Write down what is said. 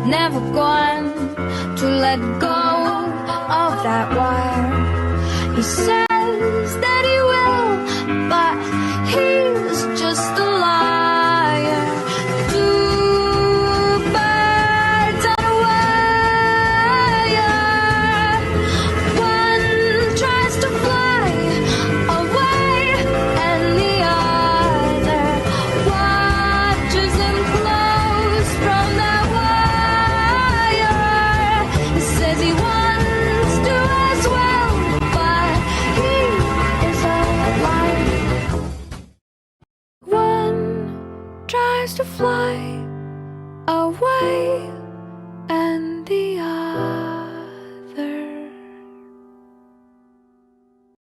never going to let go of that wire. He says that he will, but he's just a liar. Two birds on a wire. One tries to fly away, and the other watches him close from that wire. He says he wants to as well, but he is a liar. One tries to fly away, and the